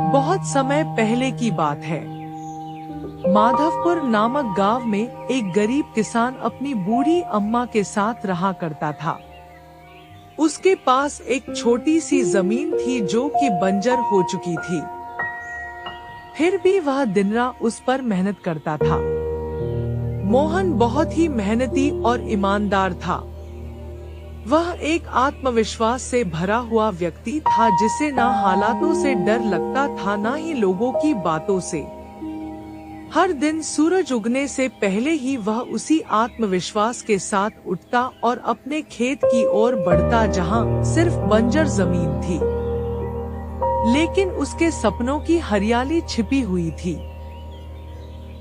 बहुत समय पहले की बात है। माधवपुर नामक गांव में एक गरीब किसान अपनी बूढ़ी अम्मा के साथ रहा करता था। उसके पास एक छोटी सी जमीन थी जो कि बंजर हो चुकी थी। फिर भी वह दिन रात उस पर मेहनत करता था। मोहन बहुत ही मेहनती और ईमानदार था। वह एक आत्मविश्वास से भरा हुआ व्यक्ति था जिसे ना हालातों से डर लगता था ना ही लोगों की बातों से। हर दिन सूरज उगने से पहले ही वह उसी आत्मविश्वास के साथ उठता और अपने खेत की ओर बढ़ता जहां सिर्फ बंजर जमीन थी, लेकिन उसके सपनों की हरियाली छिपी हुई थी।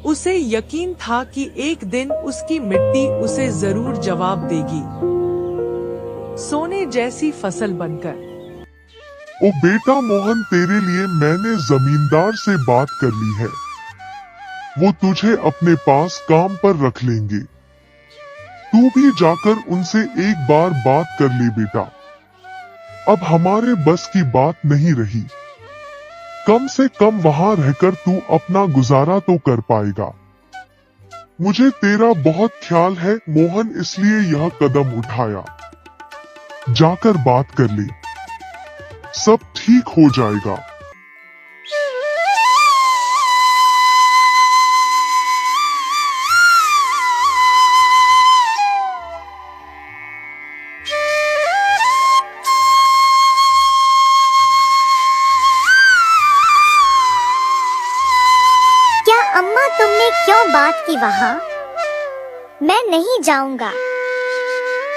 उसे यकीन था कि एक दिन उसकी मिट्टी उसे जरूर जवाब देगी, सोने जैसी फसल बनकर। ओ बेटा मोहन, तेरे लिए मैंने जमींदार से बात कर ली है। वो तुझे अपने पास काम पर रख लेंगे। तू भी जाकर उनसे एक बार बात कर ले बेटा। अब हमारे बस की बात नहीं रही। कम से कम वहां रहकर तू अपना गुजारा तो कर पाएगा। मुझे तेरा बहुत ख्याल है मोहन, इसलिए यह कदम उठाया। जाकर बात कर ले, सब ठीक हो जाएगा। क्या अम्मा, तुमने क्यों बात की वहाँ? मैं नहीं जाऊंगा।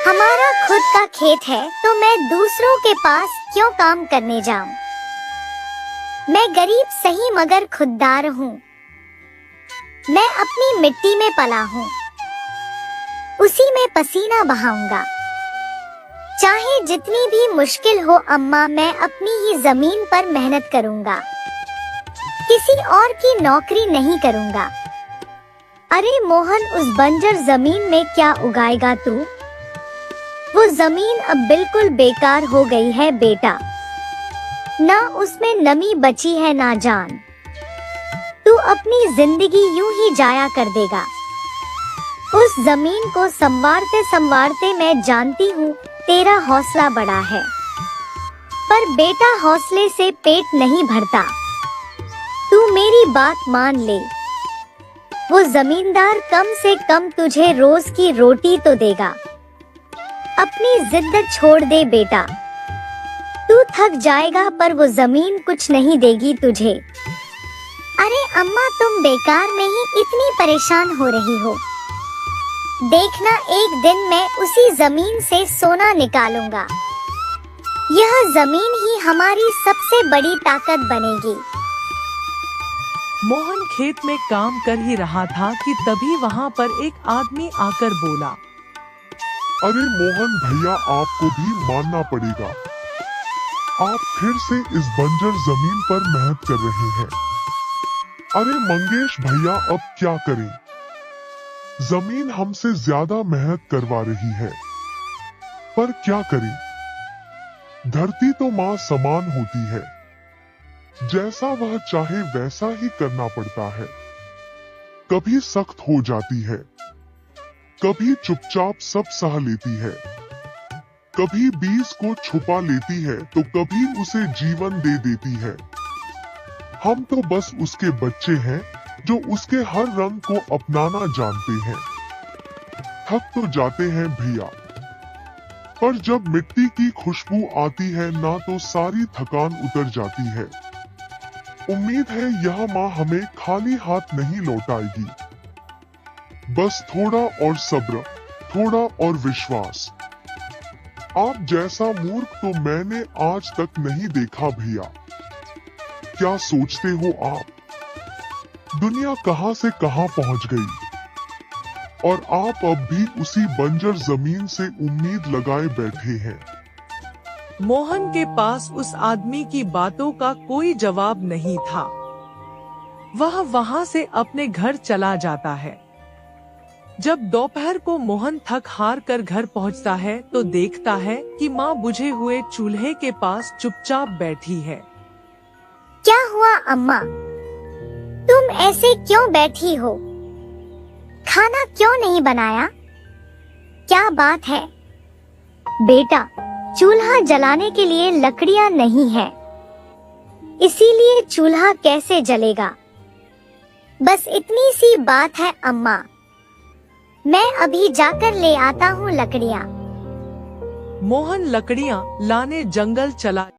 हमारा खुद का खेत है तो मैं दूसरों के पास क्यों काम करने जाऊं? मैं गरीब सही मगर खुददार हूँ। मैं अपनी मिट्टी में पला हूँ, उसी में पसीना बहाऊंगा। चाहे जितनी भी मुश्किल हो अम्मा, मैं अपनी ही जमीन पर मेहनत करूंगा, किसी और की नौकरी नहीं करूंगा। अरे मोहन, उस बंजर जमीन में क्या उगाएगा तू? वो जमीन अब बिल्कुल बेकार हो गई है बेटा। ना उसमें नमी बची है ना जान। तू अपनी जिंदगी यूं ही जाया कर देगा। उस जमीन को संवारते संवारते मैं जानती हूँ तेरा हौसला बड़ा है, पर बेटा हौसले से पेट नहीं भरता। तू मेरी बात मान ले। वो जमींदार कम से कम तुझे रोज की रोटी तो देगा। अपनी जिद छोड़ दे बेटा। तू थक जाएगा पर वो जमीन कुछ नहीं देगी तुझे। अरे अम्मा, तुम बेकार में ही इतनी परेशान हो रही हो। देखना, एक दिन मैं उसी जमीन से सोना निकालूंगा। यह जमीन ही हमारी सबसे बड़ी ताकत बनेगी। मोहन खेत में काम कर ही रहा था कि तभी वहाँ पर एक आदमी आकर बोला, अरे मोहन भैया, आपको भी मानना पड़ेगा। आप फिर से इस बंजर जमीन पर मेहनत कर रहे हैं। अरे मंगेश भैया, अब क्या करें? जमीन हमसे ज्यादा मेहनत करवा रही है, पर क्या करें? धरती तो माँ समान होती है, जैसा वह चाहे वैसा ही करना पड़ता है। कभी सख्त हो जाती है, कभी चुपचाप सब सह लेती है, कभी बीज को छुपा लेती है तो कभी उसे जीवन दे देती है। हम तो बस उसके बच्चे हैं जो उसके हर रंग को अपनाना जानते हैं। थक तो जाते हैं भैया, पर जब मिट्टी की खुशबू आती है ना तो सारी थकान उतर जाती है। उम्मीद है यह माँ हमें खाली हाथ नहीं लौटाएगी। बस थोड़ा और सब्र, थोड़ा और विश्वास। आप जैसा मूर्ख तो मैंने आज तक नहीं देखा भैया। क्या सोचते हो आप? दुनिया कहां से कहां पहुंच गई, और आप अब भी उसी बंजर जमीन से उम्मीद लगाए बैठे हैं। मोहन के पास उस आदमी की बातों का कोई जवाब नहीं था। वह वहां से अपने घर चला जाता है। जब दोपहर को मोहन थक हार कर घर पहुंचता है तो देखता है कि माँ बुझे हुए चूल्हे के पास चुपचाप बैठी है। क्या हुआ अम्मा? तुम ऐसे क्यों बैठी हो? खाना क्यों नहीं बनाया? क्या बात है? बेटा, चूल्हा जलाने के लिए लकड़ियां नहीं है, इसीलिए चूल्हा कैसे जलेगा? बस इतनी सी बात है अम्मा। मैं अभी जाकर ले आता हूँ लकड़ियाँ। मोहन लकड़ियां लाने जंगल चला